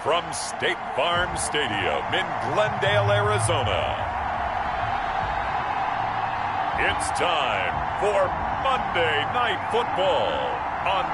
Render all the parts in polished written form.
From State Farm Stadium in Glendale, Arizona, it's time for Monday Night Football on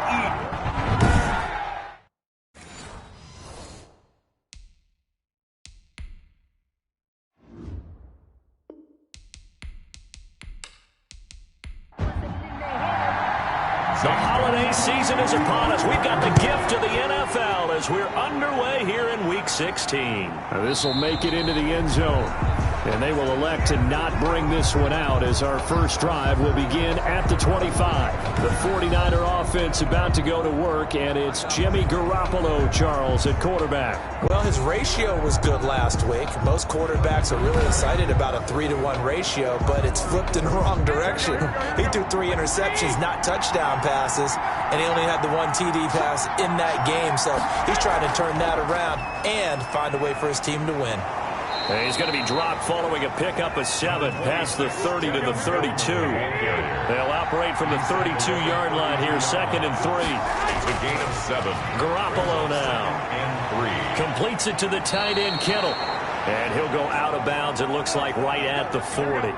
The holiday season is upon us. We've got the gift of the NFL as we're underway here in Week 16. This will make it into the end zone. And they will elect to not bring this one out as our first drive will begin at the 25. The 49er offense about to go to work, and it's Jimmy Garoppolo, Charles, at quarterback. Well, his ratio was good last week. Most quarterbacks are really excited about a 3-to-1 ratio, but it's flipped in the wrong direction. He threw 3 interceptions, not touchdown passes, and he only had the 1 TD pass in that game. So he's trying to turn that around and find a way for his team to win. And he's going to be dropped following a pickup of 7 past the 30 to the 32. They'll operate from the 32-yard line here, 2nd and 3. It's a gain of 7. Garoppolo now. And 3. Completes it to the tight end, Kittle. And he'll go out of bounds, it looks like, right at the 40.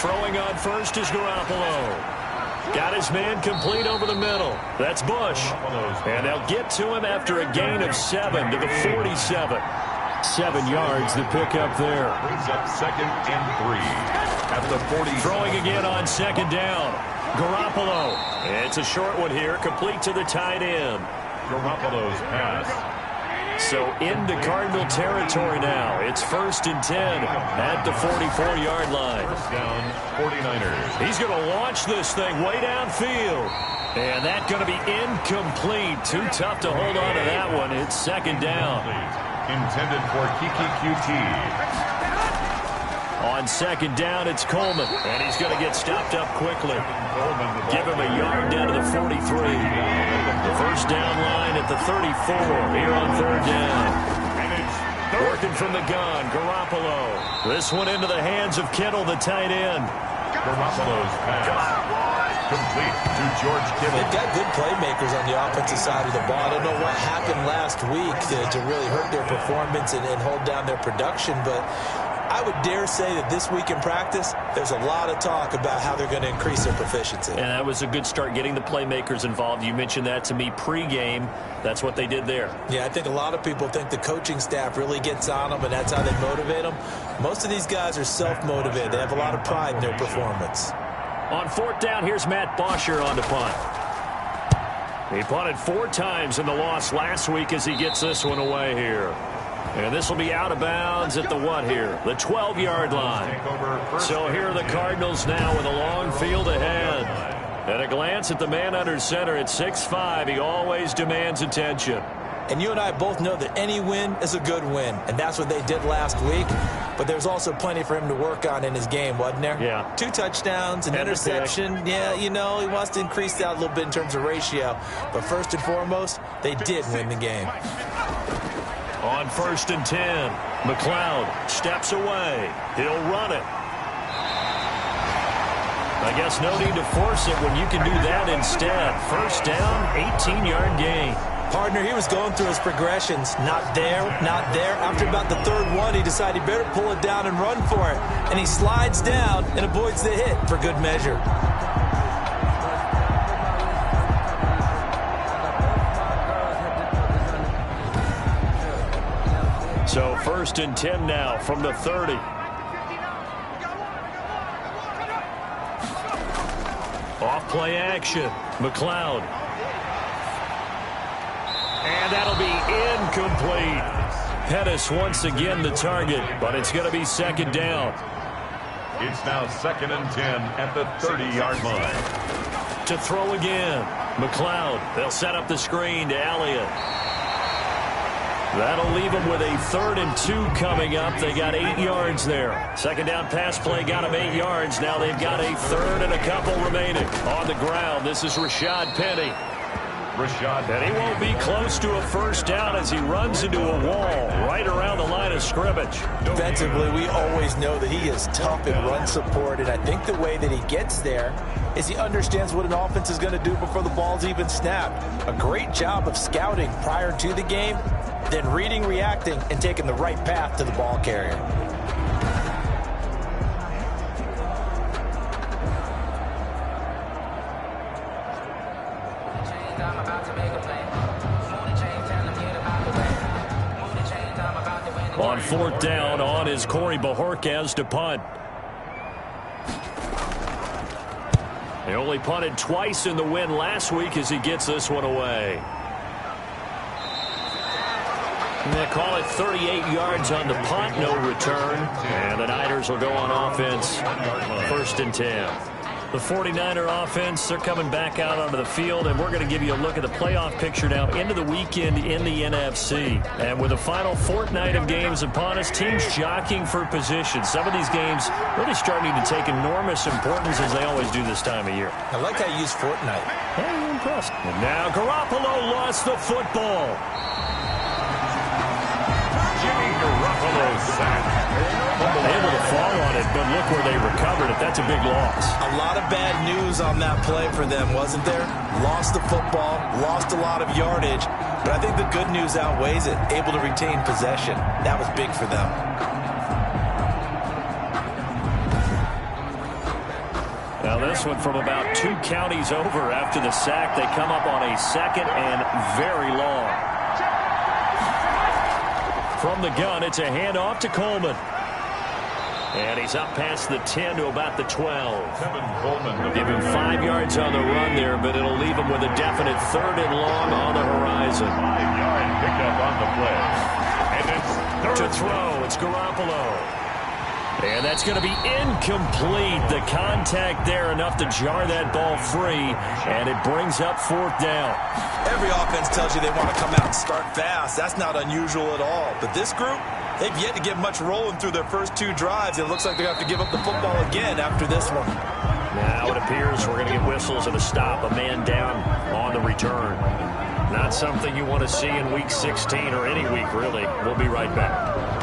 Throwing on first is Garoppolo. Got his man complete over the middle. That's Bush. And they'll get to him after a gain of 7 to the 47. 7 yards, the pickup there. Brings up 2nd and 3. At the 40. Throwing again on 2nd down. Garoppolo. It's a short one here, complete to the tight end. Garoppolo's pass. So into Cardinal territory now. It's 1st and 10 at the 44-yard line. First down, 49ers. He's going to launch this thing way downfield. And that's going to be incomplete. Too tough to hold on to that one. It's 2nd down. Intended for Kiki QT. On 2nd down, it's Coleman. And he's going to get stopped up quickly. Give him a yard down to the 43. The first down line at the 34 here on 3rd down. Working from the gun, Garoppolo. This one into the hands of Kittle, the tight end. Garoppolo's pass. Complete to George Kittle. They've got good playmakers on the offensive side of the ball. I don't know what happened last week to really hurt their performance and hold down their production, but I would dare say that this week in practice, there's a lot of talk about how they're going to increase their proficiency. And that was a good start, getting the playmakers involved. You mentioned that to me pregame. That's what they did there. Yeah, I think a lot of people think the coaching staff really gets on them, and that's how they motivate them. Most of these guys are self-motivated. They have a lot of pride in their performance. On 4th down, here's Matt Bosher on the punt. He punted 4 times in the loss last week as he gets this one away here. And this will be out of bounds at the what here? The 12-yard line. So here are the Cardinals now with a long field ahead. At a glance at the man under center at 6'5", he always demands attention. And you and I both know that any win is a good win, and that's what they did last week. But there's also plenty for him to work on in his game, wasn't there? Yeah. 2 touchdowns, an interception. Yeah, you know, he wants to increase that a little bit in terms of ratio. But first and foremost, they did win the game. On 1st and 10, McLeod steps away. He'll run it. I guess no need to force it when you can do that instead. First down, 18-yard gain. Partner, he was going through his progressions. Not there, not there. After about the 3rd one, he decided he better pull it down and run for it. And he slides down and avoids the hit for good measure. So 1st and 10 now from the 30. Off play action. McLeod. And that'll be incomplete. Pettis once again the target, but it's going to be 2nd down. It's now 2nd and 10 at the 30-yard line. To throw again. McLeod. They'll set up the screen to Elliott. That'll leave them with a 3rd and 2 coming up. They got 8 yards there. 2nd down pass play got them 8 yards. Now they've got a 3rd and a couple remaining. On the ground, this is Rashad Penny. Rashad. And he won't be close to a first down as he runs into a wall right around the line of scrimmage. Defensively, we always know that he is tough in run support, and I think the way that he gets there is he understands what an offense is going to do before the ball's even snapped. A great job of scouting prior to the game, then reading, reacting, and taking the right path to the ball carrier. On fourth down, on is Corey Bojorquez to punt. They only punted twice in the win last week as he gets this one away. And they call it 38 yards on the punt, no return. And the Niners will go on offense, 1st and 10. The 49er offense, they're coming back out onto the field, and we're going to give you a look at the playoff picture now into the weekend in the NFC. And with the final fortnight of games upon us, teams jockeying for position. Some of these games really starting to take enormous importance as they always do this time of year. I like how you use fortnight. Hey, you're impressed. And now Garoppolo lost the football. Jimmy Garoppolo sacked. Able to fall on it, but look where they recovered it. That's a big loss. A lot of bad news on that play for them, wasn't there? Lost the football, lost a lot of yardage, but I think the good news outweighs it. Able to retain possession. That was big for them. Now this one from about 2 counties over after the sack. They come up on a 2nd and very long. From the gun, it's a handoff to Coleman. And he's up past the 10 to about the 12. Kevin Coleman. Give him 5 yards on the run there, but it'll leave him with a definite 3rd and long on the horizon. 5-yard pickup on the play. And it's To throw, it's Garoppolo. And that's going to be incomplete. The contact there enough to jar that ball free, and it brings up 4th down. Every offense tells you they want to come out and start fast. That's not unusual at all. But this group, they've yet to get much rolling through their first 2 drives. It looks like they're going to have to give up the football again after this one. Now it appears we're going to get whistles and a stop. A man down on the return. Not something you want to see in Week 16 or any week, really. We'll be right back.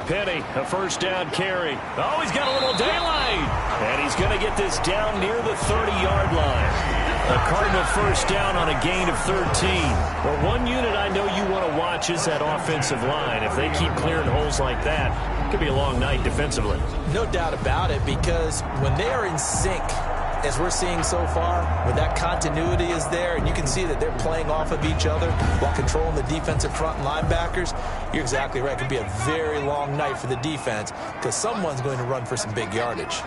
Penny, a first down carry. Oh, he's got a little daylight. And he's going to get this down near the 30-yard line. A Cardinal first down on a gain of 13. Well, one unit I know you want to watch is that offensive line. If they keep clearing holes like that, it could be a long night defensively. No doubt about it, because when they are in sync, as we're seeing so far, when that continuity is there and you can see that they're playing off of each other while controlling the defensive front and linebackers, you're exactly right. It could be a very long night for the defense because someone's going to run for some big yardage.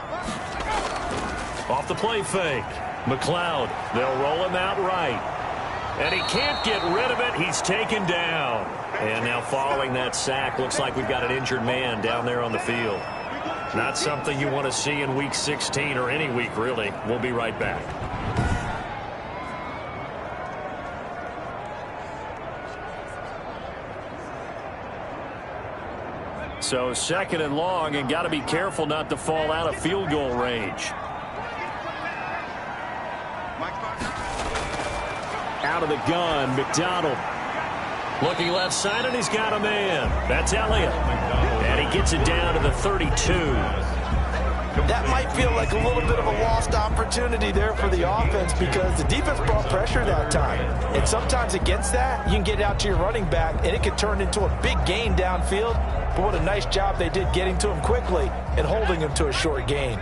Off the play fake. McLeod, they'll roll him out right. And he can't get rid of it. He's taken down. And now following that sack, looks like we've got an injured man down there on the field. Not something you want to see in Week 16 or any week, really. We'll be right back. So 2nd and long, and got to be careful not to fall out of field goal range. Out of the gun, McDonald. Looking left side, and he's got a man. That's Elliott. And he gets it down to the 32. That might feel like a little bit of a lost opportunity there for the offense because the defense brought pressure that time. And sometimes against that, you can get out to your running back, and it could turn into a big gain downfield. But what a nice job they did getting to him quickly and holding him to a short gain.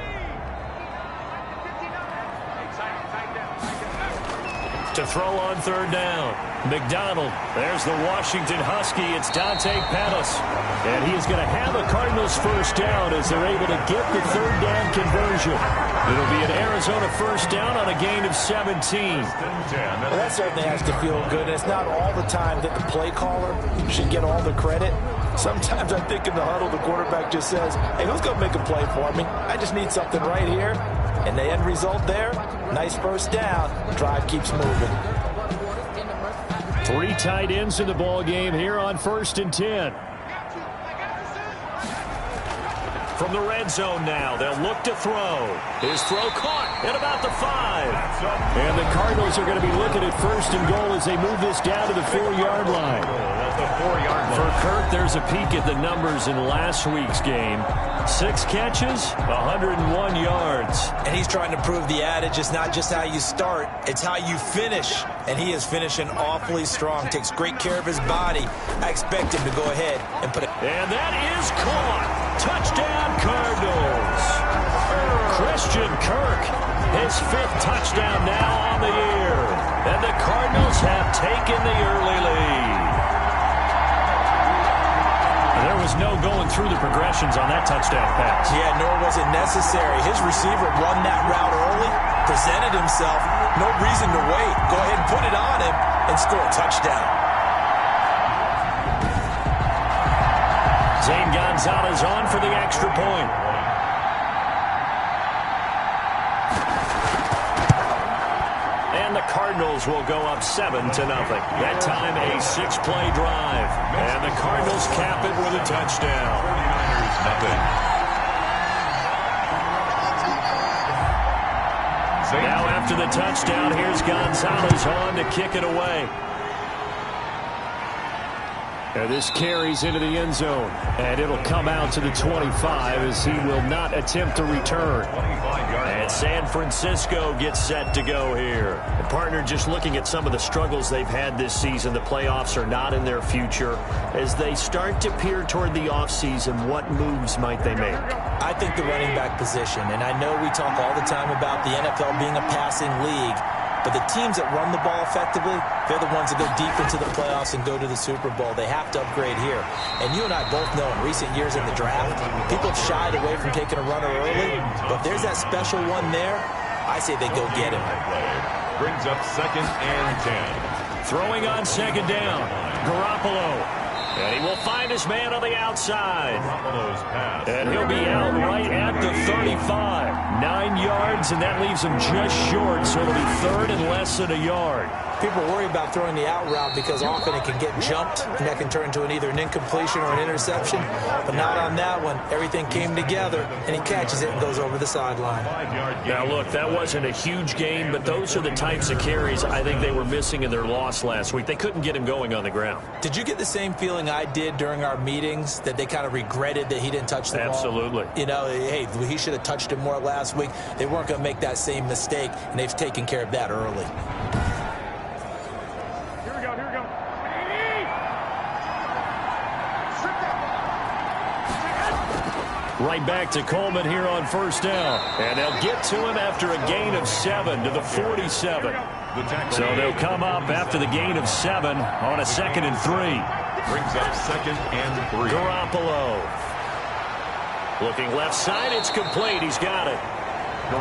To throw on 3rd down. McDonald. There's the Washington Husky. It's Dante Pettis. And he is going to have a Cardinals first down as they're able to get the 3rd down conversion. It'll be an Arizona first down on a gain of 17. Well, that certainly has to feel good. It's not all the time that the play caller should get all the credit. Sometimes I think in the huddle, the quarterback just says, hey, who's going to make a play for me? I just need something right here. And the end result there, nice first down. Drive keeps moving. 3 tight ends in the ball game here on 1st and 10. From the red zone now, they'll look to throw. His throw caught at about the 5. And the Cardinals are going to be looking at 1st and goal as they move this down to the 4-yard line. For Kirk, there's a peek at the numbers in last week's game. 6 catches, 101 yards. And he's trying to prove the adage, it's not just how you start, it's how you finish. And he is finishing awfully strong, takes great care of his body. I expect him to go ahead and put it. And that is caught. Touchdown, Cardinals. Christian Kirk, his 5th touchdown now on the year. And the Cardinals have taken the early lead. There was no going through the progressions on that touchdown pass. Yeah, nor was it necessary. His receiver won that route early, presented himself, no reason to wait. Go ahead and put it on him and score a touchdown. Zane Gonzalez on for the extra point. And the Cardinals will go up 7-0. That time a 6-play drive. And the Cardinals cap it with a touchdown. 49ers, nothing. Now after the touchdown, here's Gonzalez on to kick it away. And this carries into the end zone. And it'll come out to the 25 as he will not attempt to return. And San Francisco gets set to go here. And partner, just looking at some of the struggles they've had this season, the playoffs are not in their future. As they start to peer toward the offseason, what moves might they make? I think the running back position, and I know we talk all the time about the NFL being a passing league, but the teams that run the ball effectively, they're the ones that go deep into the playoffs and go to the Super Bowl. They have to upgrade here. And you and I both know in recent years in the draft, people have shied away from taking a runner early. But if there's that special one there, I say they go get him. Brings up 2nd and 10. Throwing on 2nd down. Garoppolo. And he will find his man on the outside. And he'll be out right at the 35. 9 yards, and that leaves him just short, so it'll be 3rd and less than a yard. People worry about throwing the out route because often it can get jumped, and that can turn into either an incompletion or an interception. But not on that one. Everything came together, and he catches it and goes over the sideline. Now, look, that wasn't a huge gain, but those are the types of carries I think they were missing in their loss last week. They couldn't get him going on the ground. Did you get the same feeling I did during our meetings, that they kind of regretted that he didn't touch the ball? Absolutely. You know, hey, he should have touched it more last week. They weren't going to make that same mistake, and they've taken care of that early. Right back to Coleman here on 1st down. And they'll get to him after a gain of 7 to the 47. So they'll come up after the gain of 7 on a 2nd and 3. Brings up 2nd and 3. Garoppolo. Looking left side, it's complete. He's got it.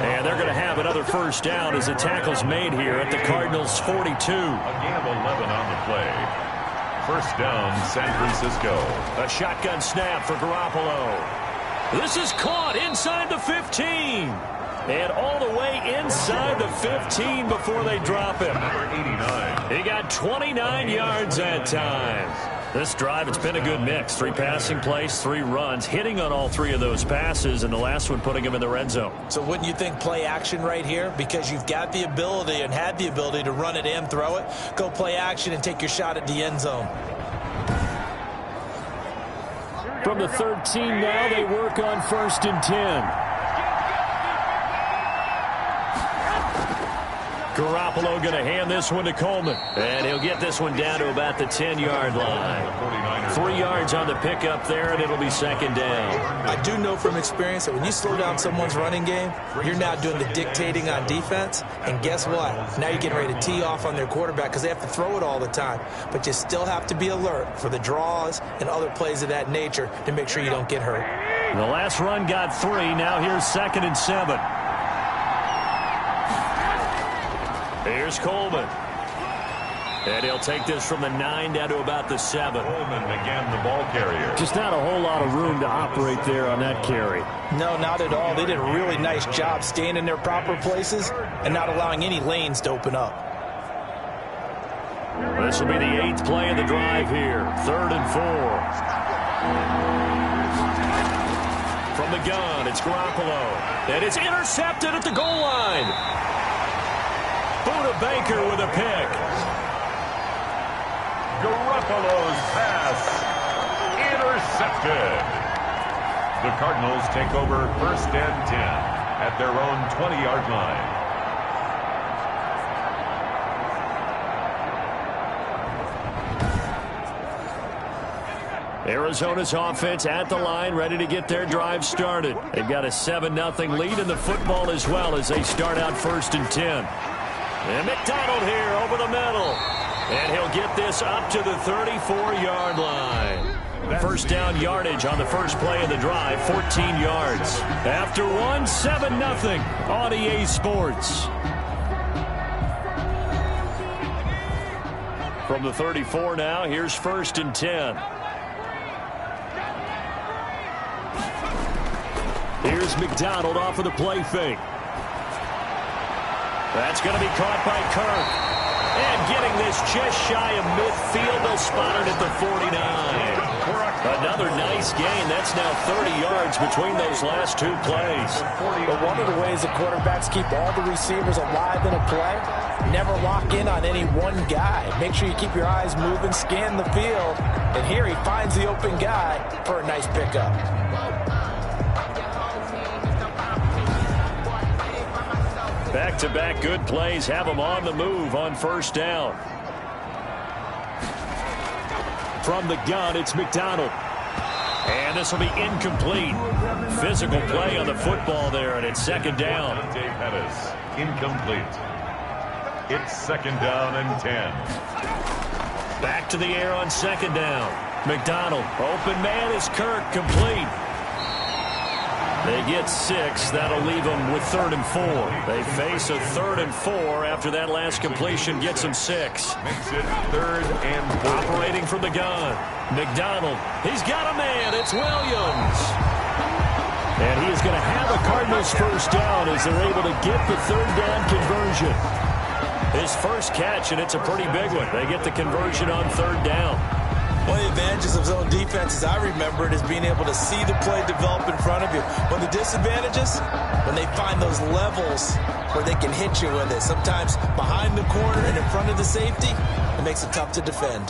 And they're going to have another 1st down as the tackle's made here at the Cardinals' 42. A gain of 11 on the play. 1st down, San Francisco. A shotgun snap for Garoppolo. This is caught inside the 15. And all the way inside the 15 before they drop him. Number 89. He got 29 yards that time. This drive, it's been a good mix. 3 passing plays, 3 runs, hitting on all 3 of those passes, and the last one putting him in the red zone. So wouldn't you think play action right here? Because you've got the ability and had the ability to run it and throw it. Go play action and take your shot at the end zone. From the 13 now, they work on 1st and 10. Garoppolo going to hand this one to Coleman. And he'll get this one down to about the 10-yard line. 3 yards on the pickup there, and it'll be 2nd down. I do know from experience that when you slow down someone's running game, you're now doing the dictating on defense. And guess what? Now you're getting ready to tee off on their quarterback because they have to throw it all the time. But you still have to be alert for the draws and other plays of that nature to make sure you don't get hurt. The last run got 3. Now here's 2nd and 7. Here's Coleman. And he'll take this from the 9 down to about the 7. Coleman again, the ball carrier. Just not a whole lot of room to operate there on that carry. No, not at all. They did a really nice job staying in their proper places and not allowing any lanes to open up. This will be the 8th play of the drive here. 3rd and 4. From the gun, it's Garoppolo. And it's intercepted at the goal line. Buda Baker with a pick. Garoppolo's pass intercepted. The Cardinals take over 1st and 10 at their own 20-yard line. Arizona's offense at the line, ready to get their drive started. They've got a 7-0 lead in the football as well as they start out 1st and 10. And McDonald here over the middle. And he'll get this up to the 34-yard line. First down yardage on the first play of the drive, 14 yards. After one, 7-0 on EA Sports. From the 34 now, here's 1st and 10. Here's McDonald off of the play fake. That's going to be caught by Kirk. And getting this just shy of midfield, they'll spot it at the 49. Another nice gain. That's now 30 yards between those last 2 plays. But one of the ways the quarterbacks keep all the receivers alive in a play, never lock in on any one guy. Make sure you keep your eyes moving, scan the field. And here he finds the open guy for a nice pickup. Back-to-back good plays have them on the move on 1st down. From the gun, it's McDonald. And this will be incomplete. Physical play on the football there, and it's 2nd down. Pettis, incomplete. It's 2nd down and 10. Back to the air on 2nd down. McDonald, open man is Kirk, complete. They get 6. That'll leave them with 3rd and 4. They face a 3rd and 4 after that last completion gets them 6. Makes it 3rd and 4. Operating from the gun. McDonald. He's got a man. It's Williams. And he is going to have a Cardinals 1st down as they're able to get the 3rd down conversion. His first catch, and it's a pretty big one. They get the conversion on 3rd down. One of the advantages of zone defense, as I remember it, is being able to see the play develop in front of you. One of the disadvantages, when they find those levels where they can hit you with it. Sometimes behind the corner and in front of the safety, it makes it tough to defend.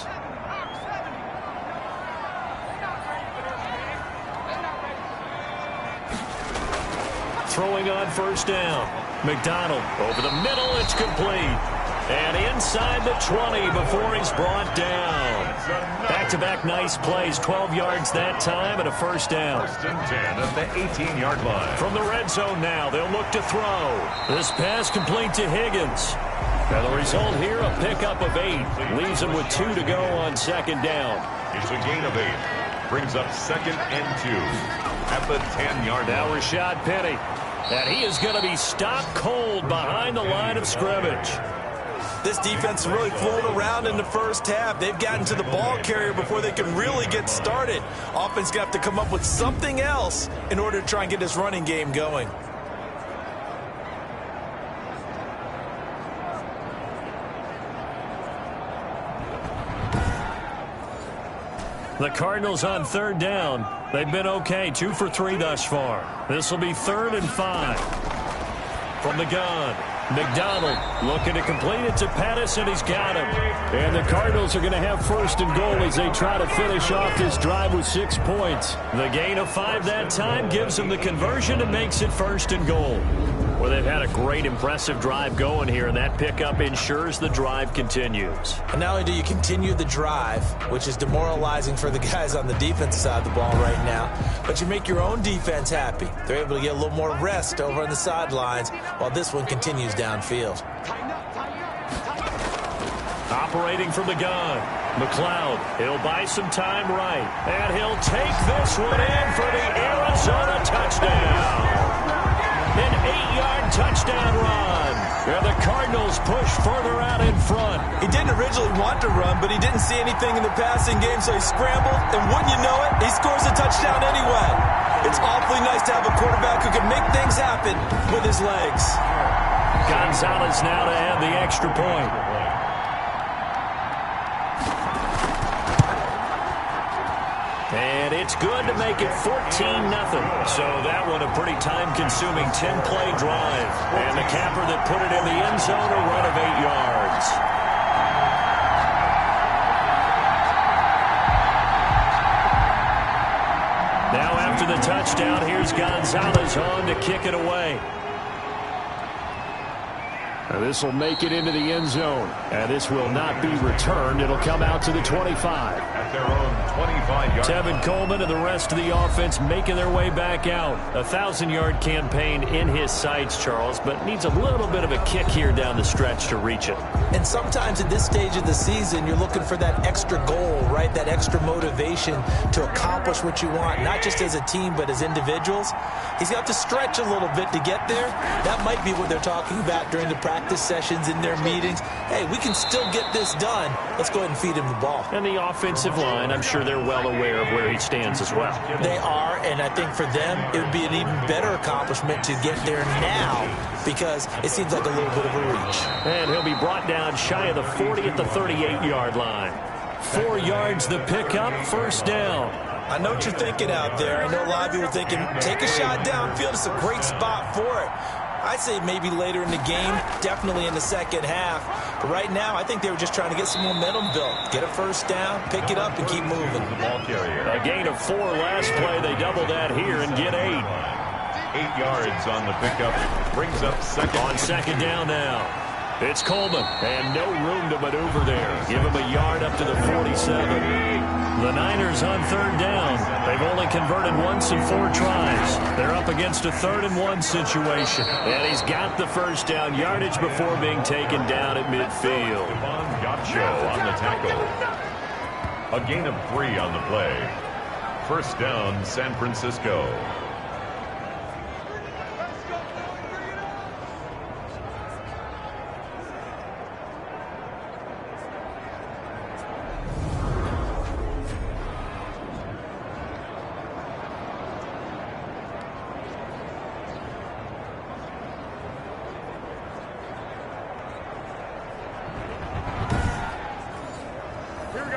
Throwing on 1st down. McDonald over the middle. It's complete. And inside the 20 before he's brought down. Back-to-back nice plays. 12 yards that time and a 1st down. 1st and 10 at the 18-yard line. From the red zone now, they'll look to throw. This pass complete to Higgins. And the result here, a pickup of 8. Leaves him with 2 to go on 2nd down. It's a gain of 8. Brings up 2nd and 2 at the 10-yard line. Now Rashad Penny. And he is going to be stopped cold behind the line of scrimmage. This defense really flown around in the first half. They've gotten to the ball carrier before they can really get started. Offense got to come up with something else in order to try and get this running game going. The Cardinals on 3rd down. They've been okay, 2 for 3 thus far. This will be 3rd and 5. From the gun. McDonald looking to complete it to Pettis, and he's got him. And the Cardinals are going to have 1st and goal as they try to finish off this drive with 6 points. The gain of 5 that time gives them the conversion and makes it 1st and goal. Well, they've had a great, impressive drive going here, and that pickup ensures the drive continues. And not only do you continue the drive, which is demoralizing for the guys on the defensive side of the ball right now, but you make your own defense happy. They're able to get a little more rest over on the sidelines while this one continues downfield. Operating from the gun. McLeod, he'll buy some time right, and he'll take this one in for the Arizona touchdown. An 8-yard touchdown run. And the Cardinals push further out in front. He didn't originally want to run, but he didn't see anything in the passing game, so he scrambled, and wouldn't you know it, he scores a touchdown anyway. It's awfully nice to have a quarterback who can make things happen with his legs. Gonzalez now to add the extra point. And it's good to make it 14-0. So that one a pretty time-consuming 10-play drive. And the capper that put it in the end zone, a run of 8 yards. Now after the touchdown, here's Gonzalez on to kick it away. This will make it into the end zone. And this will not be returned. It'll come out to the 25. At their own 25-yard Tevin Coleman and the rest of the offense making their way back out. A 1,000-yard campaign in his sights, Charles, but needs a little bit of a kick here down the stretch to reach it. And sometimes at this stage of the season, you're looking for that extra goal, right? That extra motivation to accomplish what you want, not just as a team, but as individuals. He's got to stretch a little bit to get there. That might be what they're talking about during the practice sessions, in their meetings. Hey, we can still get this done. Let's go ahead and feed him the ball. And the offensive line, I'm sure they're well aware of where he stands as well. They are, and I think for them, it would be an even better accomplishment to get there now, because it seems like a little bit of a reach. And he'll be brought down shy of the 40 at the 38-yard line. 4 yards the pickup, first down. I know what you're thinking out there. I know a lot of you are thinking, take a shot downfield. It's a great spot for it. I'd say maybe later in the game, definitely in the second half. But right now, I think they were just trying to get some momentum built. Get a first down, pick it up, and keep moving. The ball carrier. A gain of 4 last play. They double that here and get 8. 8 yards on the pickup. Brings up second. On second down now. It's Coleman, and no room to maneuver there. Give him a yard up to the 47. The Niners on third down. They've only converted once in 4 tries. They're up against a 3rd and 1 situation. And he's got the first down yardage before being taken down at midfield. Gotcho on the tackle. A gain of 3 on the play. First down, San Francisco.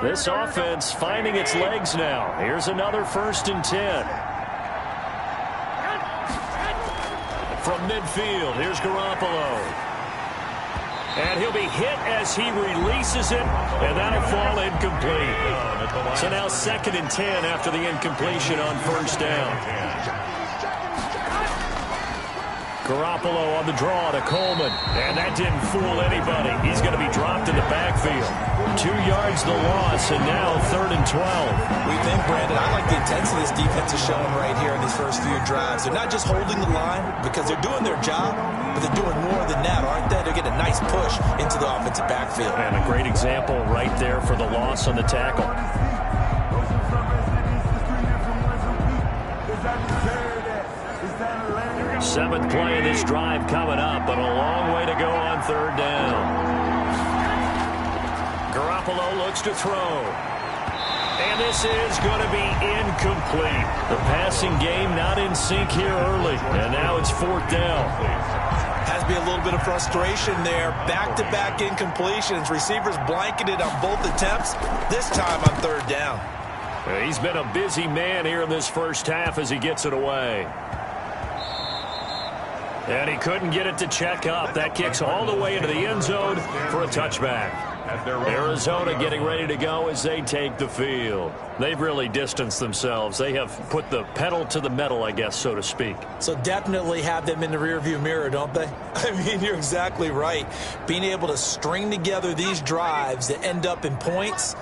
This offense finding its legs now. Here's another 1st and 10. From midfield, here's Garoppolo. And he'll be hit as he releases it, and that'll fall incomplete. So now 2nd and 10 after the incompletion on first down. Garoppolo on the draw to Coleman, and that didn't fool anybody. He's going to be dropped in the backfield. 2 yards the loss, and now 3rd and 12. We think, Brandon, I like the intensity this defense is showing right here in these first few drives. They're not just holding the line because they're doing their job, but they're doing more than that, aren't they? They're getting a nice push into the offensive backfield. And a great example right there for the loss on the tackle. Seventh play of this drive coming up, but a long way to go on third down. Garoppolo looks to throw. And this is going to be incomplete. The passing game not in sync here early. And now it's fourth down. Has to be a little bit of frustration there. Back-to-back incompletions. Receivers blanketed on both attempts. This time on third down. He's been a busy man here in this first half as he gets it away. And he couldn't get it to check up. That kicks all the way into the end zone for a touchback. Arizona getting ready to go as they take the field. They've really distanced themselves. They have put the pedal to the metal, I guess, so to speak. So definitely have them in the rearview mirror, don't they? I mean, you're exactly right. Being able to string together these drives that end up in points,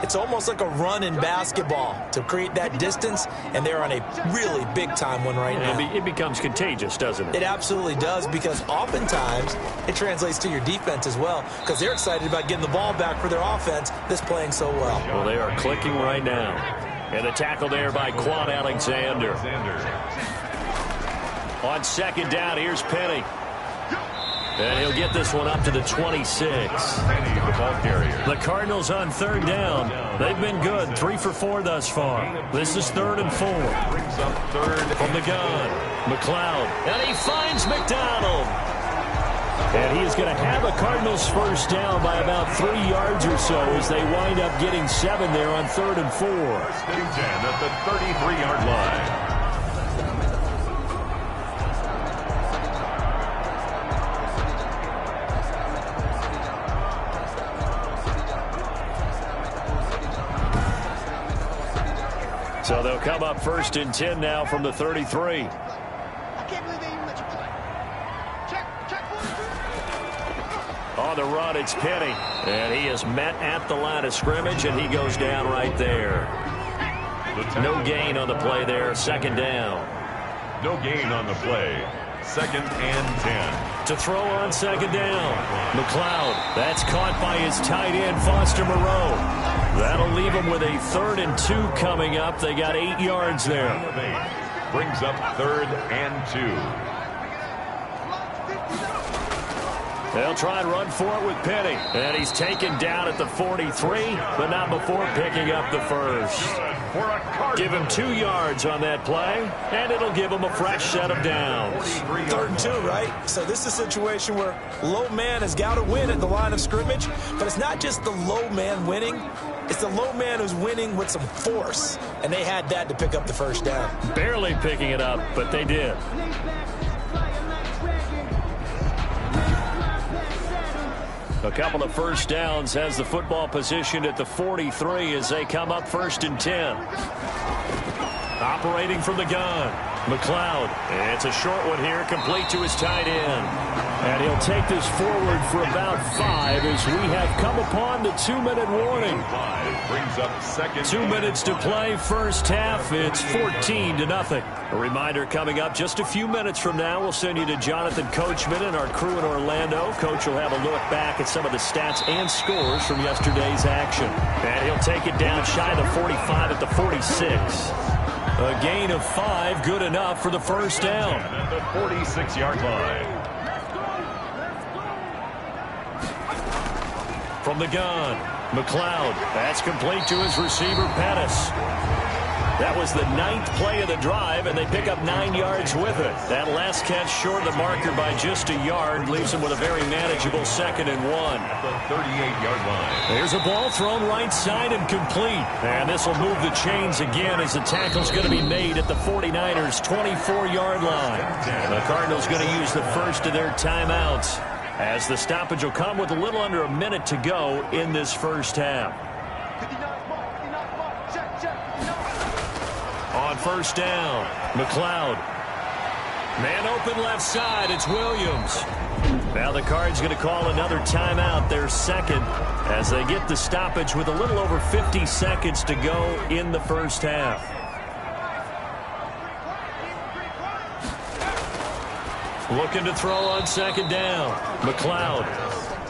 it's almost like a run in basketball to create that distance, and they're on a really big-time one right now. It becomes contagious, doesn't it? It absolutely does, because oftentimes it translates to your defense as well, because they're excited about getting the ball back for their offense that's playing so well. Well, they are clicking right now. And a tackle there by Quan Alexander. On second down, here's Penny. And he'll get this one up to the 26. Penny, the ball carrier. The Cardinals on third down. They've been good, 3 for 4 thus far. This is 3rd and 4. Brings up third From the gun, McLeod. And he finds McDonald. And he is going to have a Cardinals first down by about 3 yards or so as they wind up getting 7 there on 3rd and 4. 10 at the 33-yard line. So they'll come up 1st and 10 now from the 33. On the run, it's Penny. And he is met at the line of scrimmage, and he goes down right there. No gain on the play there. 2nd down. No gain on the play. 2nd and 10. To throw on 2nd down. McLeod. That's caught by his tight end, Foster Moreau. That'll leave him with a 3rd and 2 coming up. They got 8 yards there. Brings up 3rd and 2. They'll try and run for it with Penny. And he's taken down at the 43, but not before picking up the first. Give him 2 yards on that play, and it'll give him a fresh set of downs. 3rd and 2, right? So this is a situation where low man has got to win at the line of scrimmage, but it's not just the low man winning. It's the low man who's winning with some force, and they had that to pick up the first down. Barely picking it up, but they did. A couple of first downs, has the football positioned at the 43 as they come up 1st and 10. Operating from the gun, McLeod. It's a short one here, complete to his tight end. And he'll take this forward for about 5 as we have come upon the 2-minute warning. 5 brings up 2nd. 2 minutes to play, first half. It's 14-0. A reminder coming up just a few minutes from now. We'll send you to Jonathan Coachman and our crew in Orlando. Coach will have a look back at some of the stats and scores from yesterday's action. And he'll take it down shy of the 45 at the 46. A gain of 5, good enough for the first down. At the 46-yard line. From the gun, McLeod. That's complete to his receiver, Pettis. That was the 9th play of the drive, and they pick up 9 yards with it. That last catch short of the marker by just a yard leaves them with a very manageable 2nd and 1. At the 38-yard line. There's a ball thrown right side and complete. And this will move the chains again as the tackle's going to be made at the 49ers' 24-yard line. The Cardinals going to use the first of their timeouts, as the stoppage will come with a little under a minute to go in this first half. On first down, McLeod. Man open left side, it's Williams. Now the Cards going to call another timeout, their 2nd, as they get the stoppage with a little over 50 seconds to go in the first half. Looking to throw on 2nd down. McLeod.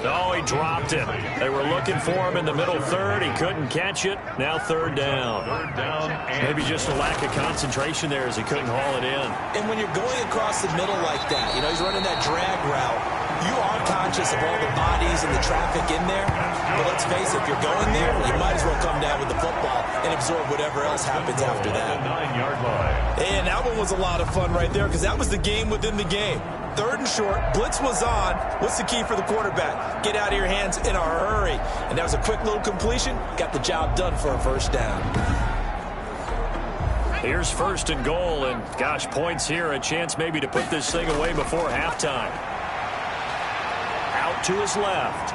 Oh, he dropped it. They were looking for him in the middle 3rd. He couldn't catch it. Now 3rd down. 3rd down. And maybe just a lack of concentration there as he couldn't haul it in. And when you're going across the middle like that, you know, he's running that drag route, you are conscious of all the bodies and the traffic in there. But let's face it, if you're going there, you might as well come down with the football and absorb whatever else happens after that. 9-yard line. And that one was a lot of fun right there because that was the game within the game. 3rd and short, blitz was on. What's the key for the quarterback? Get out of your hands in a hurry. And that was a quick little completion. Got the job done for a first down. Here's 1st and goal, and gosh, points here, a chance maybe to put this thing away before halftime. Out to his left.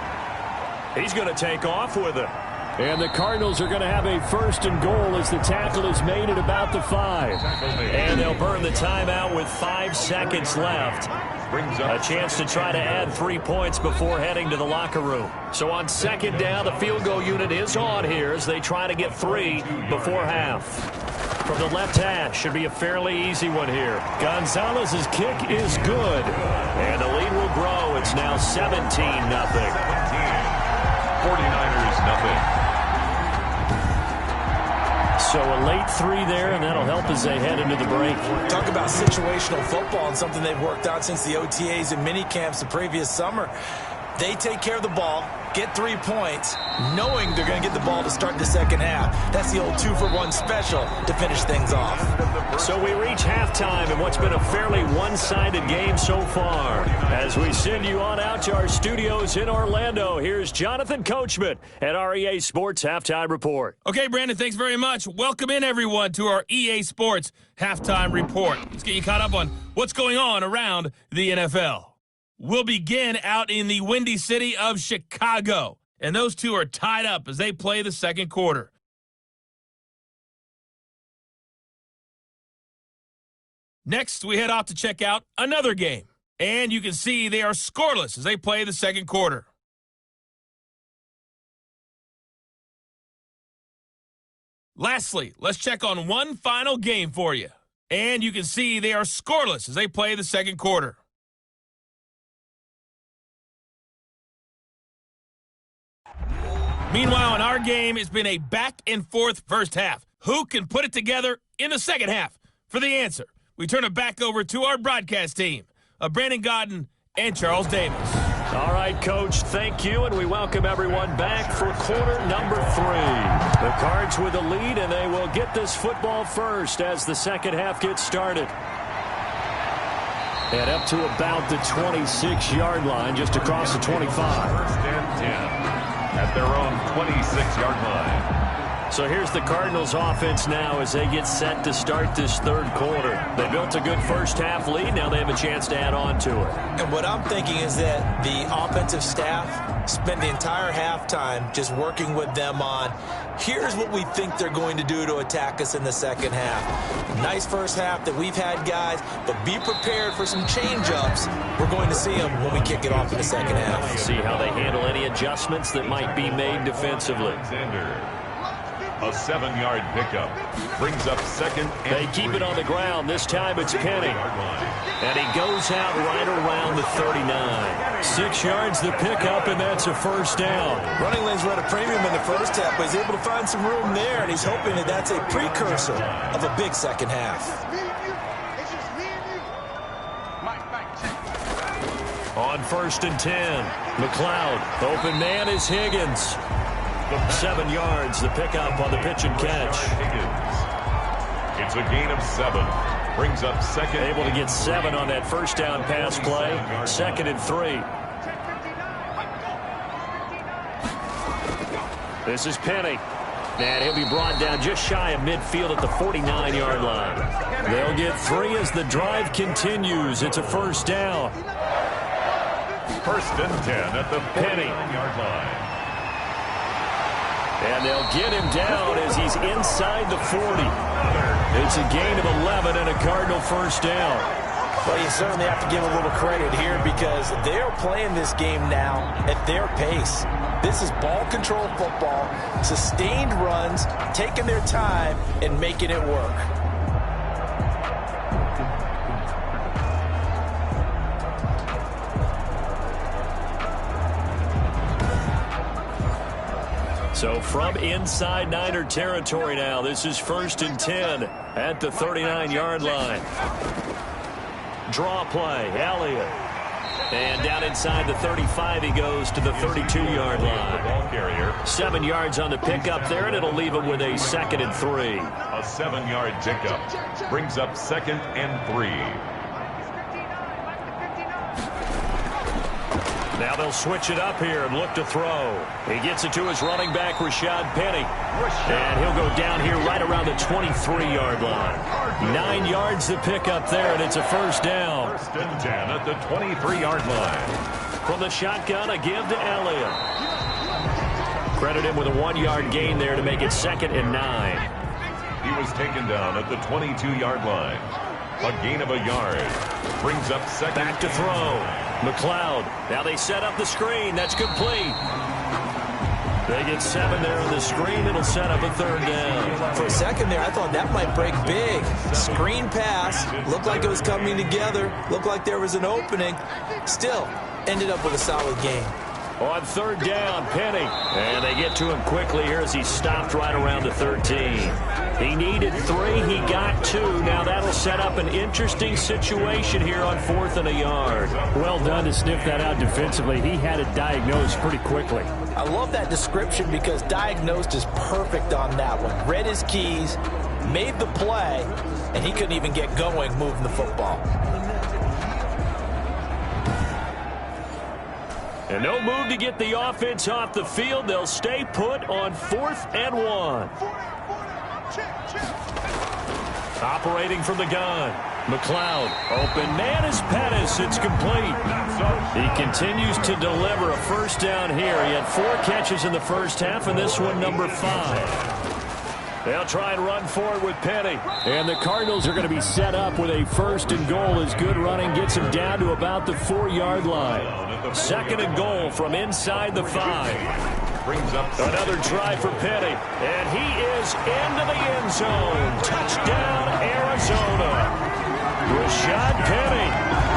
He's going to take off with it. And the Cardinals are going to have a 1st and goal as the tackle is made at about the 5. And they'll burn the timeout with 5 seconds left. A chance to try to add 3 points before heading to the locker room. So on 2nd down, the field goal unit is on here as they try to get 3 before half. From the left hash, should be a fairly easy one here. Gonzalez's kick is good. And the lead will grow. It's now 17-0. 49ers nothing. So a late 3 there, and that'll help as they head into the break. Talk about situational football and something they've worked on since the OTAs and mini camps the previous summer. They take care of the ball, get 3 points, knowing they're going to get the ball to start the second half. That's the old 2-for-1 special to finish things off. So we reach halftime in what's been a fairly one-sided game so far. As we send you on out to our studios in Orlando, here's Jonathan Coachman at our EA Sports Halftime Report. Okay, Brandon, thanks very much. Welcome in, everyone, to our EA Sports Halftime Report. Let's get you caught up on what's going on around the NFL. We'll begin out in the windy city of Chicago, and those two are tied up as they play the second quarter. Next, we head off to check out another game, and you can see they are scoreless as they play the second quarter. Lastly, let's check on one final game for you, and you can see they are scoreless as they play the second quarter. Meanwhile, in our game, it's been a back-and-forth first half. Who can put it together in the second half? For the answer, we turn it back over to our broadcast team of Brandon Godden and Charles Davis. All right, Coach, thank you, and we welcome everyone back for quarter number 3. The Cards with a lead, and they will get this football first as the second half gets started. And up to about the 26-yard line, just across the 25. First and 10. At their own 26-yard line. So here's the Cardinals offense now as they get set to start this third quarter. They built a good first half lead. Now they have a chance to add on to it. And what I'm thinking is that the offensive staff spent the entire halftime just working with them on, here's what we think they're going to do to attack us in the second half. Nice first half that we've had, guys, but be prepared for some change-ups. We're going to see them when we kick it off in the second half. See how they handle any adjustments that might be made defensively. A 7-yard pickup brings up second and They keep it on the ground. This time it's Penny. And he goes out right around the 39. 6 yards the pickup, and that's a first down. Running lanes were at a premium in the first half, but he's able to find some room there, and he's hoping that that's a precursor of a big second half. On first and 10, McLeod. Open man is Higgins. 7 yards, the pickup on the pitch and catch. It's a gain of 7. Brings up second. Able to get 7 on that first down pass play. Second and 3. This is Penny. And he'll be brought down just shy of midfield at the 49-yard line. They'll get 3 as the drive continues. It's a first down. First and 10 at the 49-yard line. And they'll get him down as he's inside the 40. It's a gain of 11 and a Cardinal first down. Well, you certainly have to give a little credit here because they're playing this game now at their pace. This is ball control football, sustained runs, taking their time and making it work. So from inside Niner territory now, this is first and 10 at the 39-yard line. Draw play, Elliott. And down inside the 35, he goes to the 32-yard line. 7 yards on the pickup there, and it'll leave him with a second and 3. A 7-yard pickup brings up second and 3. Now they'll switch it up here and look to throw. He gets it to his running back, Rashad Penny. And he'll go down here right around the 23-yard line. 9 yards the pickup there, and it's a first down. First and 10 at the 23-yard line. From the shotgun, a give to Elliott. Credit him with a 1-yard gain there to make it second and 9. He was taken down at the 22-yard line. A gain of a yard. Brings up second. Back to throw. McLeod. Now they set up the screen. That's complete. They get 7 there on the screen. It'll set up a third down. For a second there, I thought that might break big. Screen pass. Looked like it was coming together. Looked like there was an opening. Still, ended up with a solid game. On third down, Penny. And they get to him quickly here as he stopped right around the 13. He needed 3. He got 2. Now that'll set up an interesting situation here on 4th and a yard. Well done to sniff that out defensively. He had it diagnosed pretty quickly. I love that description because diagnosed is perfect on that one. Read his keys, made the play, and he couldn't even get going moving the football. And no move to get the offense off the field. They'll stay put on 4th and 1. Operating from the gun. McLeod. Open man is Pettis. It's complete. He continues to deliver a first down here. He had 4 catches in the first half, and this one number 5. They'll try and run forward with Penny. And the Cardinals are going to be set up with a 1st and goal as good running gets them down to about the 4-yard line. 2nd and goal from inside the 5. Another try for Penny. And he is into the end zone. Touchdown, Arizona. Rashad Penny,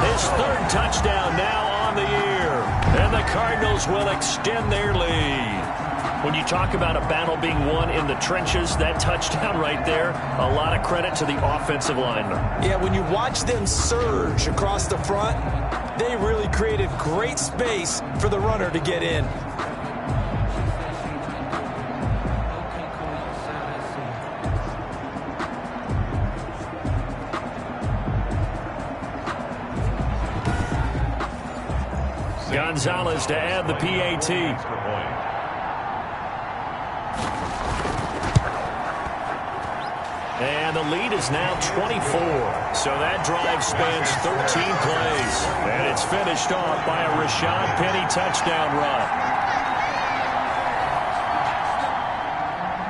his 3rd touchdown now on the year. And the Cardinals will extend their lead. When you talk about a battle being won in the trenches, that touchdown right there, a lot of credit to the offensive lineman. Yeah, when you watch them surge across the front, they really created great space for the runner to get in. Gonzalez to add the PAT. And the lead is now 24. So that drive spans 13 plays. And it's finished off by a Rashad Penny touchdown run.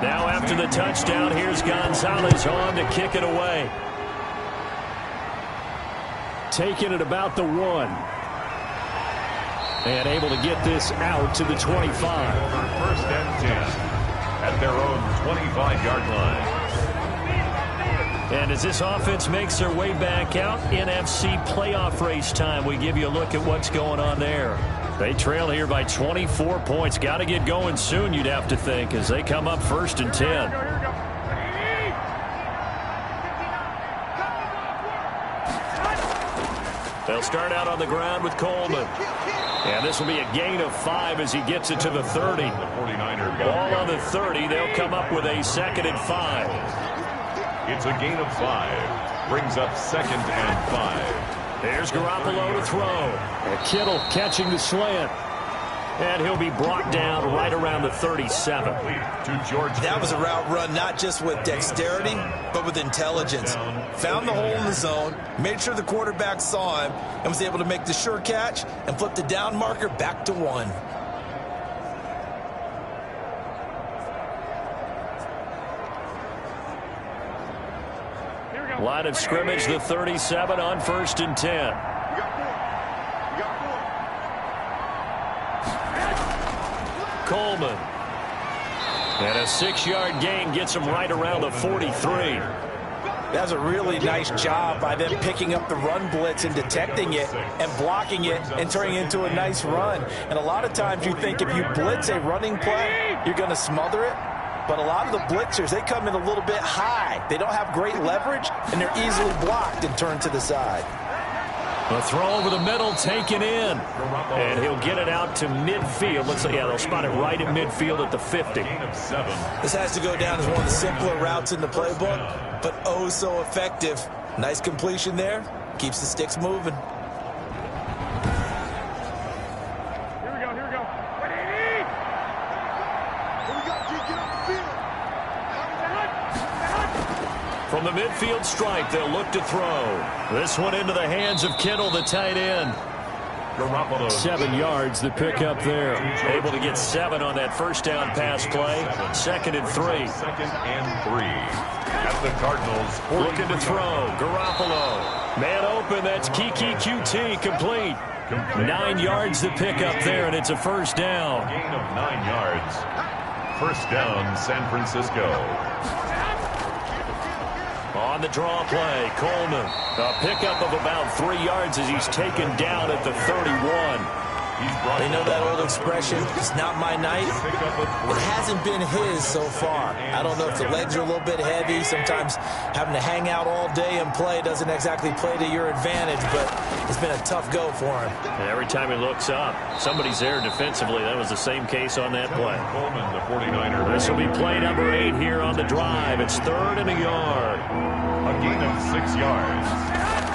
Now after the touchdown, here's Gonzalez on to kick it away. Taking it about the 1. And able to get this out to the 25. 1st and 10 at their own 25-yard line. And as this offense makes their way back out, NFC playoff race time, we give you a look at what's going on there. They trail here by 24 points. Got to get going soon, you'd have to think, as they come up 1st and 10. They'll start out on the ground with Coleman. And this will be a gain of 5 as he gets it to the 30. Ball on the 30. They'll come up with a 2nd and 5. It's a gain of 5. Brings up 2nd and 5. There's Garoppolo to throw. And Kittle catching the slant. And he'll be brought down right around the 37. To George. That was a route run not just with dexterity, but with intelligence. Found the hole in the zone, made sure the quarterback saw him, and was able to make the sure catch and flip the down marker back to 1. Line of scrimmage, the 37 on 1st and 10. Coleman. And a 6-yard gain gets him right around the 43. That's a really nice job by them picking up the run blitz and detecting it and blocking it and turning it into a nice run. And a lot of times you think if you blitz a running play, you're going to smother it. But a lot of the blitzers, they come in a little bit high. They don't have great leverage, and they're easily blocked and turned to the side. A throw over the middle, taken in. And he'll get it out to midfield. Looks like, yeah, they'll spot it right at midfield at the 50. This has to go down as one of the simpler routes in the playbook, but oh so effective. Nice completion there. Keeps the sticks moving. From the midfield stripe, they'll look to throw. This one into the hands of Kittle, the tight end. 7 yards, the pickup there. Able to get 7 on that first down pass play. 2nd and 3. 2nd and 3. At the Cardinals. Looking to throw. Garoppolo. Man open, that's Kiki QT, complete. 9 yards the pickup there, and it's a first down. Gain of 9 yards. First down, San Francisco. On the draw play, Coleman. A pickup of about 3 yards as he's taken down at the 31. They know that old expression, it's not my night. It hasn't been his so far. I don't know if the legs are a little bit heavy. Sometimes having to hang out all day and play doesn't exactly play to your advantage, but it's been a tough go for him. And every time he looks up, somebody's there defensively. That was the same case on that play. Coleman, the 49er. This will be play number 8 here on the drive. It's 3rd and a yard. A gain of 6 yards.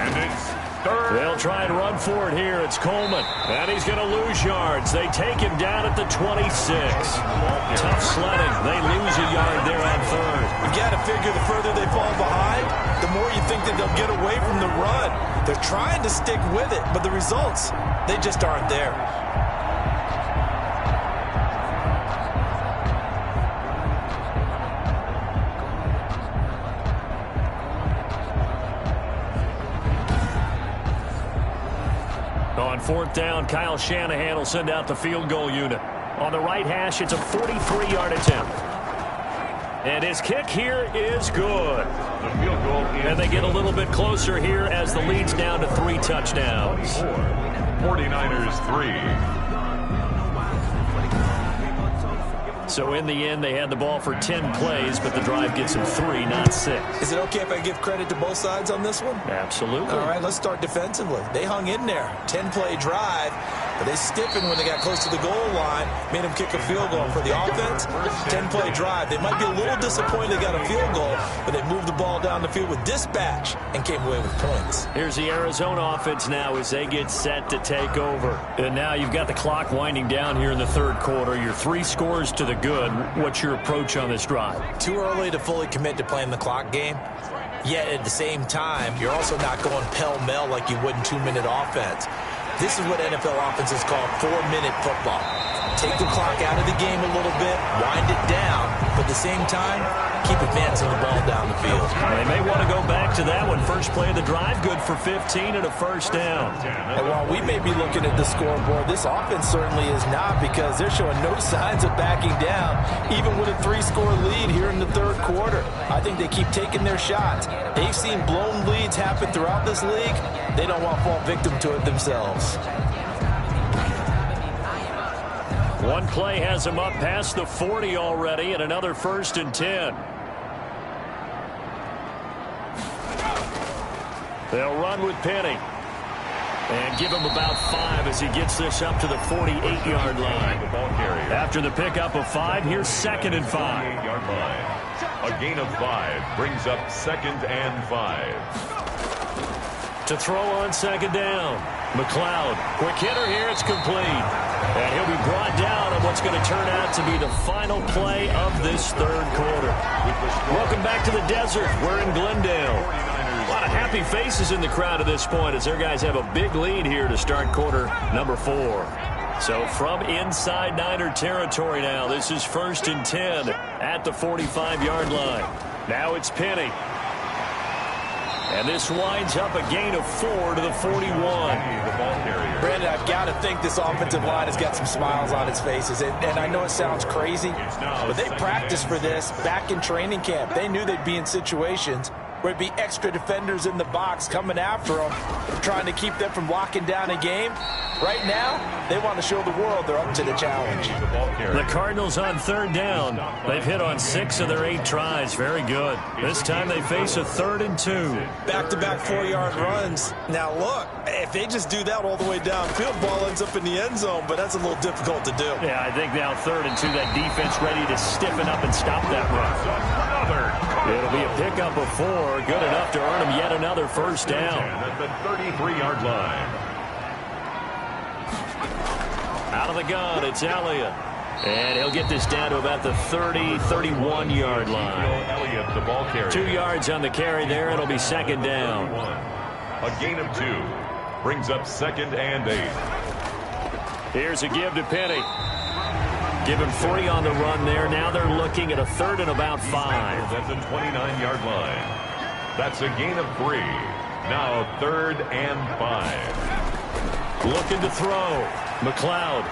And it's 3rd. They'll try and run for it here. It's Coleman. And he's going to lose yards. They take him down at the 26. Tough sledding. They lose a yard there on 3rd. You got to figure the further they fall behind, the more you think that they'll get away from the run. They're trying to stick with it, but the results, they just aren't there. On 4th down, Kyle Shanahan will send out the field goal unit. On the right hash, it's a 43-yard attempt. And his kick here is good. The field goal is and they get a little bit closer here as the lead's down to 3 touchdowns. 49ers 3. So in the end, they had the ball for 10 plays, but the drive gets them 3, not 6. Is it okay if I give credit to both sides on this one? Absolutely. All right, let's start defensively. They hung in there. 10-play drive, but they stiffened when they got close to the goal line, made them kick a field goal. For the offense, 10-play drive. They might be a little disappointed they got a field goal, but they moved the ball down the field with dispatch and came away with points. Here's the Arizona offense now as they get set to take over. And now you've got the clock winding down here in the 3rd quarter. You're 3 scores to the good. What's your approach on this drive? Too early to fully commit to playing the clock game. Yet at the same time, you're also not going pell-mell like you would in 2-minute offense. This is what NFL offenses call 4-minute football. Take the clock out of the game a little bit, wind it down, but at the same time, keep advancing the ball down the field. They may want to go back to that one. First play of the drive, good for 15 and a 1st down. And while we may be looking at the scoreboard, this offense certainly is not, because they're showing no signs of backing down, even with a 3-score lead here in the 3rd quarter. I think they keep taking their shots. They've seen blown leads happen throughout this league. They don't want to fall victim to it themselves. One play has them up past the 40 already, and another 1st and 10. They'll run with Penny. And give him about 5 as he gets this up to the 48-yard line. After the pickup of 5, here's 2nd and 5. A gain of 5 brings up 2nd and 5. To throw on 2nd down. McLeod, quick hitter here, it's complete. And he'll be brought down on what's going to turn out to be the final play of this 3rd quarter. Welcome back to the desert. We're in Glendale. A lot of happy faces in the crowd at this point as their guys have a big lead here to start quarter number 4. So from inside Niner territory now, this is 1st and 10 at the 45-yard line. Now it's Penny. And this winds up a gain of 4 to the 41. Brandon, I've got to think this offensive line has got some smiles on its faces. And I know it sounds crazy, but they practiced for this back in training camp. They knew they'd be in situations where it'd be extra defenders in the box coming after them, trying to keep them from locking down a game. Right now, they want to show the world they're up to the challenge. The Cardinals on 3rd down. They've hit on 6 of their 8 tries. Very good. This time they face a 3rd and 2. Back-to-back 4-yard runs. Now, look, if they just do that all the way downfield, ball ends up in the end zone, but that's a little difficult to do. Yeah, I think now 3rd and 2, that defense ready to stiffen up and stop that run. It'll be a pickup of 4. Good enough to earn them yet another 1st down. At the 33-yard line. Out of the gun, it's Elliott. And he'll get this down to about the 30-31-yard line. Elliott, the ball carrier. 2 yards on the carry there. It'll be 2nd down. A gain of 2 brings up 2nd and 8. Here's a give to Penny. Give him 3 on the run there. Now they're looking at a 3rd and about 5. That's a 29-yard line. That's a gain of 3. Now 3rd and 5. Looking to throw. McLeod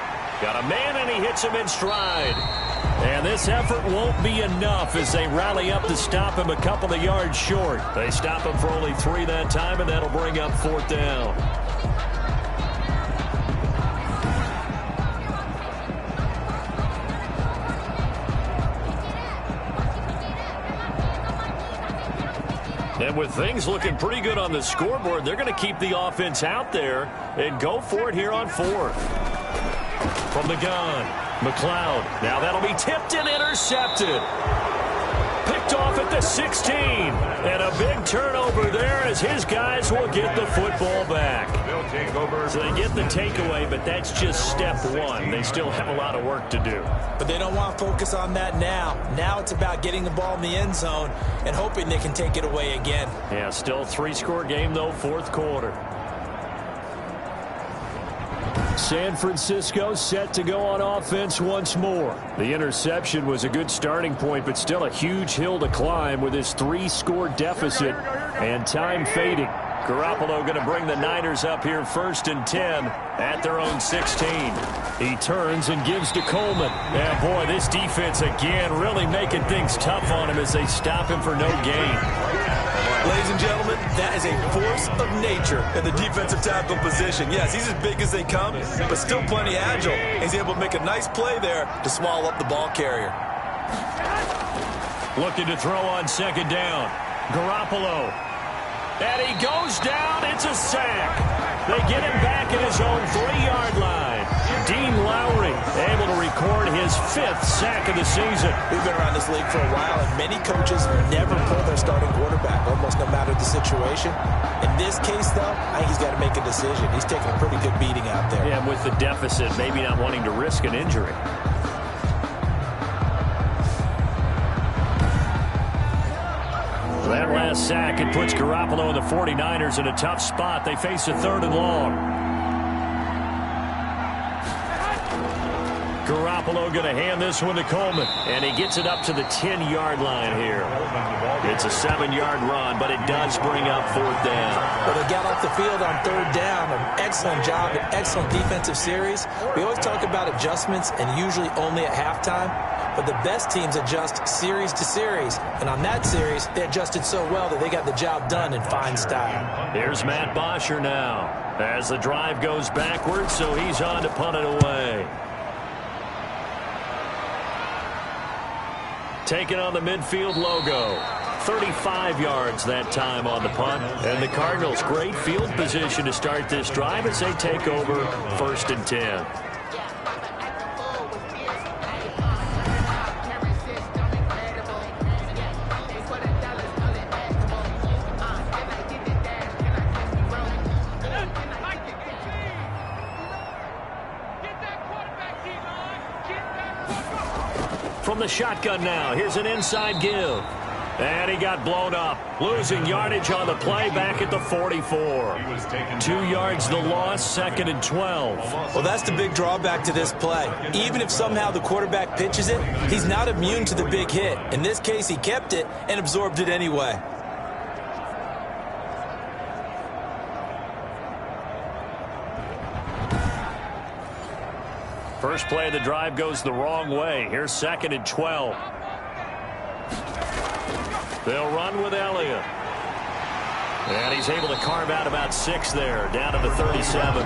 got a man, and he hits him in stride. And this effort won't be enough as they rally up to stop him a couple of yards short. They stop him for only 3 that time, and that'll bring up 4th down. And with things looking pretty good on the scoreboard, they're going to keep the offense out there and go for it here on fourth. From the gun, McLeod. Now that'll be tipped and intercepted. Picked off at the 16. And a big turnover there as his guys will get the football back. So they get the takeaway, but that's just step one. They still have a lot of work to do. But they don't want to focus on that now. Now it's about getting the ball in the end zone and hoping they can take it away again. Yeah, still a 3-score game, though, fourth quarter. San Francisco set to go on offense once more. The interception was a good starting point, but still a huge hill to climb with his 3-score deficit and time fading. Garoppolo going to bring the Niners up here 1st and 10 at their own 16. He turns and gives to Coleman. And boy, this defense again really making things tough on him as they stop him for no gain. Ladies and gentlemen, that is a force of nature in the defensive tackle position. Yes, he's as big as they come, but still plenty agile. He's able to make a nice play there to swallow up the ball carrier. Looking to throw on 2nd down. Garoppolo. And he goes down. It's a sack. They get him back at his own 3-yard line. Dean Lowry able to record his 5th sack of the season. We've been around this league for a while, and many coaches never pull their starting quarterback, almost no matter the situation. In this case, though, I think he's got to make a decision. He's taking a pretty good beating out there. Yeah, with the deficit, maybe not wanting to risk an injury. That last sack, it puts Garoppolo and the 49ers in a tough spot. They face a 3rd and long. Garoppolo going to hand this one to Coleman, and he gets it up to the 10-yard line here. It's a 7-yard run, but it does bring up 4th down. Well, they got off the field on 3rd down. An excellent job, an excellent defensive series. We always talk about adjustments, and usually only at halftime. But the best teams adjust series to series. And on that series, they adjusted so well that they got the job done in fine style. Here's Matt Bosher now as the drive goes backwards, so he's on to punt it away. Taking on the midfield logo. 35 yards that time on the punt. And the Cardinals, great field position to start this drive as they take over 1st and 10. From the shotgun now, here's an inside give. And he got blown up. Losing yardage on the play back at the 44. 2 yards the loss, 2nd and 12. Well, that's the big drawback to this play. Even if somehow the quarterback pitches it, he's not immune to the big hit. In this case, he kept it and absorbed it anyway. First play of the drive goes the wrong way. Here's 2nd and 12. They'll run with Elliott. And he's able to carve out about 6 there, down to the 37.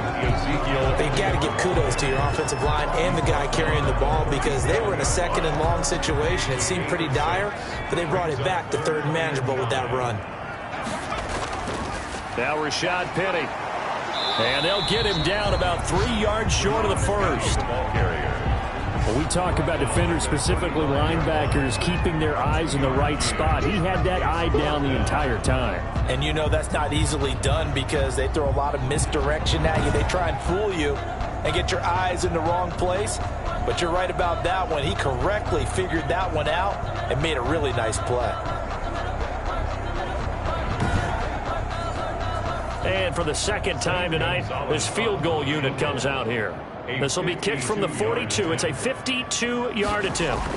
They've got to give kudos to your offensive line and the guy carrying the ball because they were in a 2nd and long situation. It seemed pretty dire, but they brought it back to 3rd and manageable with that run. Now Rashad Penny. And they'll get him down about 3 yards short of the 1st. Well, we talk about defenders, specifically linebackers, keeping their eyes in the right spot. He had that eye down the entire time. And you know that's not easily done because they throw a lot of misdirection at you. They try and fool you and get your eyes in the wrong place. But you're right about that one. He correctly figured that one out and made a really nice play. And for the 2nd time tonight, this field goal unit comes out here. This will be kicked from the 42. It's a 52-yard attempt.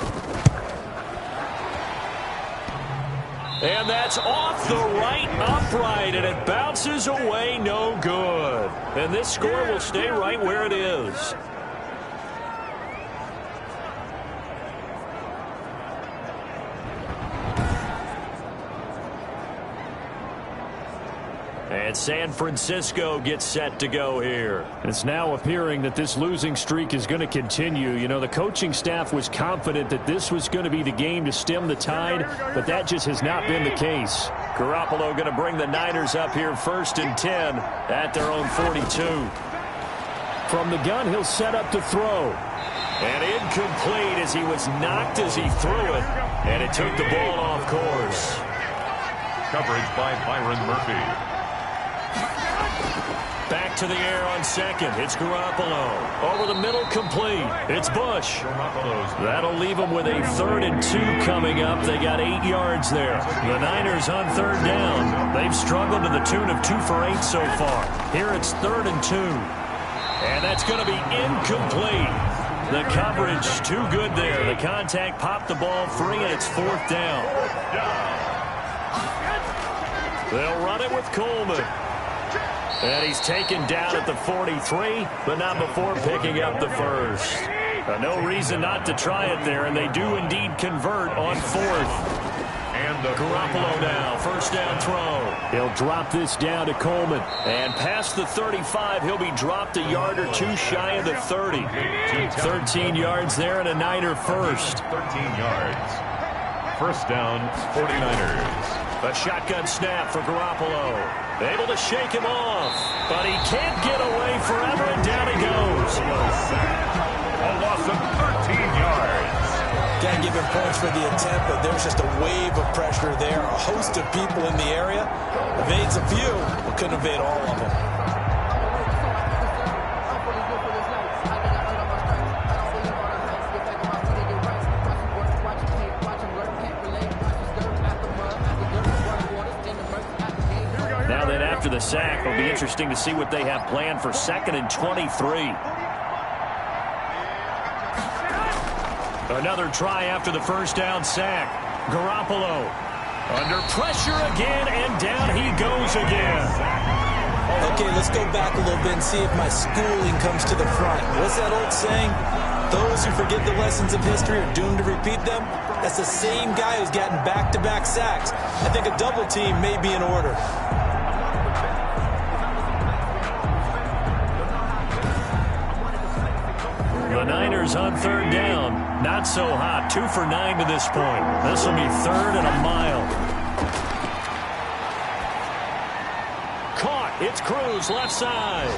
And that's off the right upright, and it bounces away no good. And this score will stay right where it is. And San Francisco gets set to go here. It's now appearing that this losing streak is going to continue. You know, the coaching staff was confident that this was going to be the game to stem the tide, but that just has not been the case. Garoppolo going to bring the Niners up here 1st and 10 at their own 42. From the gun, he'll set up to throw. And incomplete as he was knocked as he threw it. And it took the ball off course. Coverage by Byron Murphy. Back to the air on second. It's Garoppolo. Over the middle, complete. It's Bush. That'll leave them with a 3rd and 2 coming up. They got 8 yards there. The Niners on 3rd down. They've struggled to the tune of 2 for 8 so far. Here it's 3rd and 2. And that's going to be incomplete. The coverage too good there. The contact popped the ball free, and it's 4th down. They'll run it with Coleman. And he's taken down at the 43, but not before picking up the first. No reason not to try it there, and they do indeed convert on 4th. And Garoppolo now, 1st down throw. He'll drop this down to Coleman. And past the 35, he'll be dropped a yard or 2 shy of the 30. 13 yards there and a Niner first. 13 yards. 1st down, 49ers. A shotgun snap for Garoppolo. Able to shake him off, but he can't get away forever, and down he goes. A loss of 13 yards. Can't give him points for the attempt, but there's just a wave of pressure there. A host of people in the area. Evades a few, but couldn't evade all of them. After the sack, it'll be interesting to see what they have planned for 2nd and 23. Another try after the 1st down sack. Garoppolo under pressure again, and down he goes again. Okay, let's go back a little bit and see if my schooling comes to the front. What's that old saying? Those who forget the lessons of history are doomed to repeat them. That's the same guy who's gotten back-to-back sacks. I think a double team may be in order. The Niners on 3rd down. Not so hot. 2 for 9 to this point. This will be 3rd and a mile. Caught. It's Cruz left side.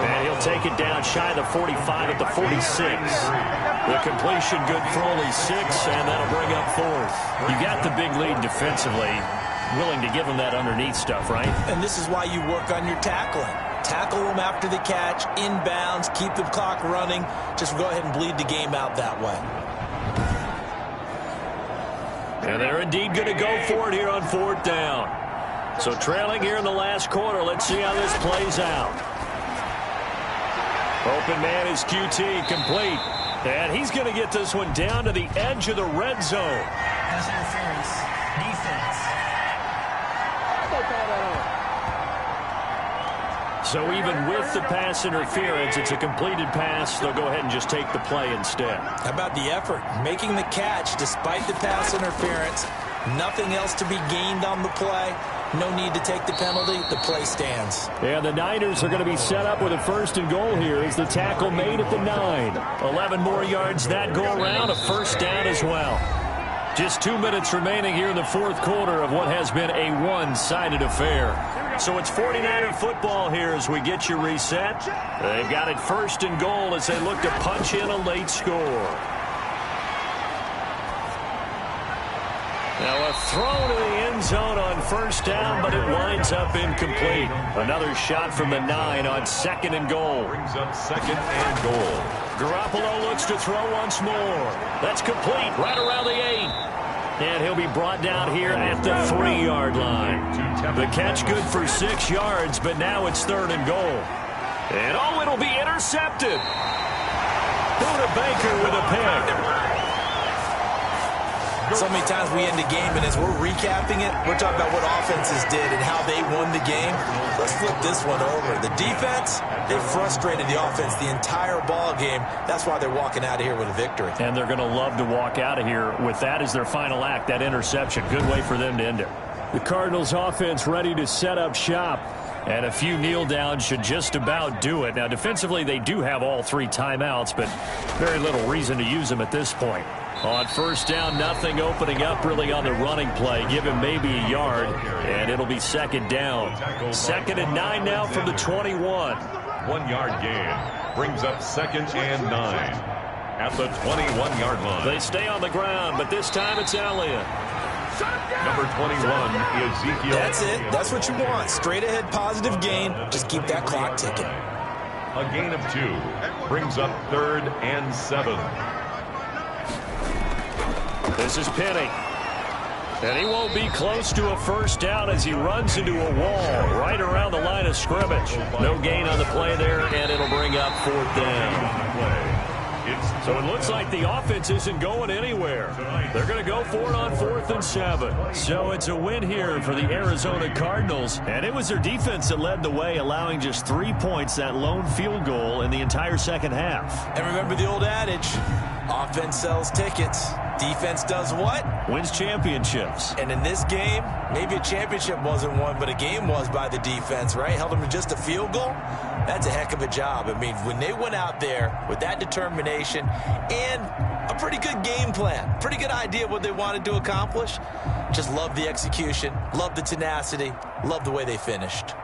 And he'll take it down shy of the 45 at the 46. The completion good for only 6, and that'll bring up 4th. You got the big lead defensively. Willing to give them that underneath stuff, right? And this is why you work on your tackling. Tackle them after the catch, inbounds, keep the clock running. Just go ahead and bleed the game out that way. And they're indeed going to go for it here on 4th down. So trailing here in the last quarter. Let's see how this plays out. Open man is QT, complete. And he's going to get this one down to the edge of the red zone. Pass interference. Defense. So even with the pass interference, it's a completed pass. They'll go ahead and just take the play instead. How about the effort? Making the catch despite the pass interference. Nothing else to be gained on the play. No need to take the penalty. The play stands. And the Niners are going to be set up with a 1st and goal here as the tackle made at the 9. 11 more yards that go around. A 1st down as well. Just 2 minutes remaining here in the 4th quarter of what has been a one-sided affair. So it's 49er football here as we get you reset. They've got it 1st and goal as they look to punch in a late score. Now a throw to the end zone on 1st down, but it winds up incomplete. Another shot from the 9 on 2nd and goal. Brings up 2nd and goal. Garoppolo looks to throw once more. That's complete right around the 8. And he'll be brought down here at the 3-yard line. The catch good for 6 yards, but now it's 3rd and goal. And oh, it'll be intercepted. Buda Baker with a pick. So many times we end the game, and as we're recapping it, we're talking about what offenses did and how they won the game. Let's flip this one over. The defense, they frustrated the offense the entire ball game. That's why they're walking out of here with a victory. And they're going to love to walk out of here with that as their final act, that interception. Good way for them to end it. The Cardinals offense ready to set up shop. And a few kneel downs should just about do it. Now, defensively, they do have all 3 timeouts, but very little reason to use them at this point. On first down, nothing opening up really on the running play. Give him maybe a yard, and it'll be second down. 2nd and 9 now from the 21. 1 yard gain brings up 2nd and 9 at the 21-yard line. They stay on the ground, but this time it's Elliott. Number 21, Ezekiel. That's it. That's what you want. Straight ahead positive gain. Just keep that clock ticking. A gain of 2 brings up 3rd and 7. This is Penny. And he won't be close to a first down as he runs into a wall right around the line of scrimmage. No gain on the play there, and it'll bring up 4th down. So it looks like the offense isn't going anywhere. They're going to go for it on 4th and 7. So it's a win here for the Arizona Cardinals. And it was their defense that led the way, allowing just 3 points, that lone field goal in the entire second half. And remember the old adage, offense sells tickets. Defense does what? Wins championships. And in this game, maybe a championship wasn't won, but a game was by the defense, right? Held them to just a field goal. That's a heck of a job. I mean, when they went out there with that determination and a pretty good game plan, pretty good idea of what they wanted to accomplish, just love the execution, love the tenacity, love the way they finished.